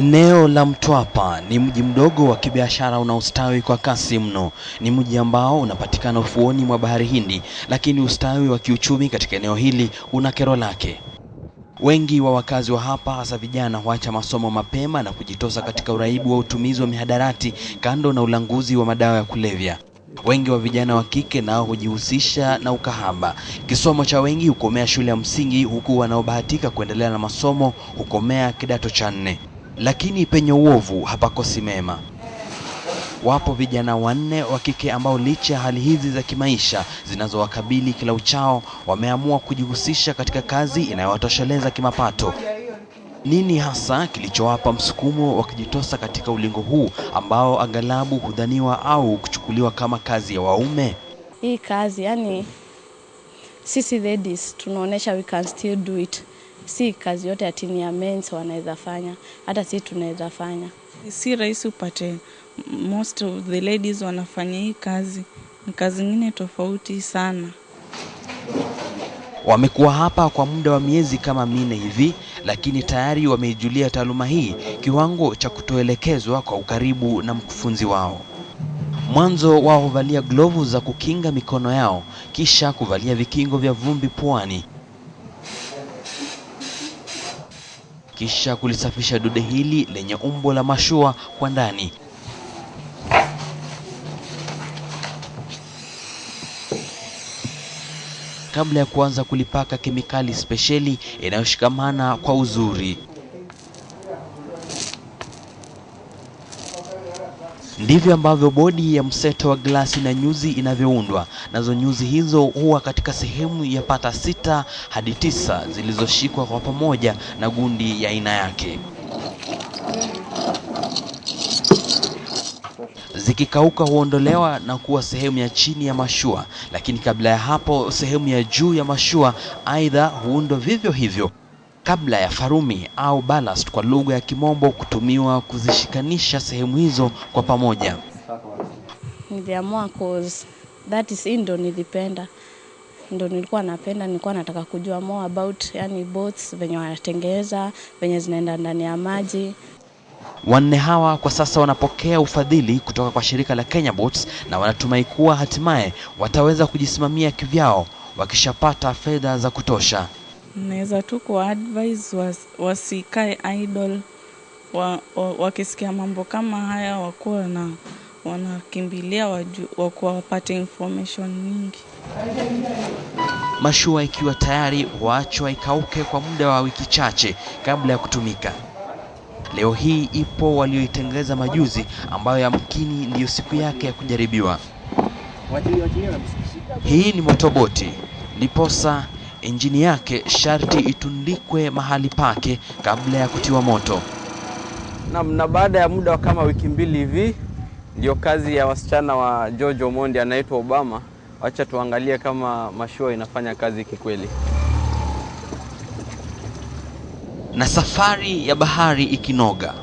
Eneo la Mtwapa ni mji mdogo wa kibiashara unaostawi kwa kasi mno. Ni mji ambao unapatikana ufuoni mwa Bahari Hindi, lakini ustawi wa kiuchumi katika eneo hili una kero lake. Wengi wa wakazi wa hapa, hasa vijana, huacha masomo mapema na kujitosa katika uraibu wa utumizi wa mihadarati kando na ulanguzi wa madawa ya kulevya. Wengi wa vijana wa kike nao hujihusisha na ukahaba. Kisomo cha wengi hukomea shule ya msingi, huku wanaobahatika kuendelea na masomo hukomea kidato cha 4. Lakini penye uovu hapakosi mema. Wapo vijana 4 wa kike ambao licha ya hali hizi za kimaisha zinazowakabili kila uchao, wameamua kujihusisha katika kazi inayowatosheleza kimapato. Nini hasa kilichowapa msukumo wa kujitosa katika ulingo huu ambao aghalabu hudhaniwa au kuchukuliwa kama kazi ya waume? Hii kazi, yani sisi ladies tunaonesha we can still do it. Si kazi yote ati ni ya men wanaweza fanya, hata sisi tunaweza fanya. Si rahisi upate most of the ladies wanafanya hii kazi. Ni kazi nyingine tofauti sana. Wamekuwa hapa kwa muda wa miezi kama 4 hivi, lakini tayari wameijulia taaluma hii kiwango cha kutoelekezwa kwa ukaribu na mkufunzi wao. Mwanzo wao huvalia glovu za kukinga mikono yao, kisha kuvalia vikingo vya vumbi puani, kisha kulisafisha dude hili lenye umbo la mashua kwa ndani. Kabla ya kuanza kulipaka kemikali spesheli inayoshikamana kwa uzuri. Ndivyo ambavyo bodi ya mseto wa glasi na nyuzi inavyoundwa. Nazo nyuzi hizo huwa katika sehemu ya pata 6 hadi 9 zilizoshikwa kwa pamoja na gundi ya aina yake. Zikikauka huondolewa na kuwa sehemu ya chini ya mashua, lakini kabla ya hapo sehemu ya juu ya mashua aidha huundwa vivyo hivyo, kabla ya farumi au ballast kwa lugha ya Kimombo kutumiwa kuzishikanisha sehemu hizo kwa pamoja. Niliamua cause that is ndo nilipenda. Ndo nilikuwa napenda, nilikuwa nataka kujua more about yani boats venye wanatengeza, venye zinaenda ndani ya maji. 4 hawa kwa sasa wanapokea ufadhili kutoka kwa shirika la Kenya Boats na wanatumai kuwa hatimaye wataweza kujisimamia kivyao wakishapata fedha za kutosha. Naweza tu kuadvise wasikae idle, wakisikia mambo kama haya wakuwa na wanakimbilia wapate information nyingi. Mashua ikiwa tayari huachwa ikauke kwa muda wa wiki chache kabla ya kutumika. Leo hii ipo walioitengeneza majuzi, ambayo yamkini ndiyo siku yake ya kujaribiwa. Hii ni motoboti, ndiposa injini yake sharti itundikwe mahali pake kabla ya kutiwa moto. Na baada ya muda kama wiki 2 hivi ndio kazi ya wasichana wa George Omondi anaitwa Obama. Acha tuangalie kama mashua inafanya kazi kikweli. Na safari ya bahari ikinoga,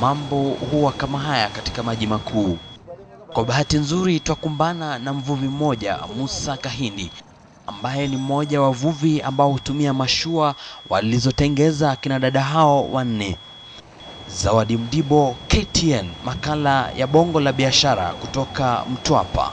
mambo huwa kama haya katika maji makuu. Kwa bahati nzuri twakumbana na mvuvi mmoja, Musa Kahindi, ambaye ni mmoja wa wavuvi ambao hutumia mashua walizotengeza kina dada hao 4. Zawadi Mdibo, KTN, makala ya Bongo la Biashara kutoka Mtwapa.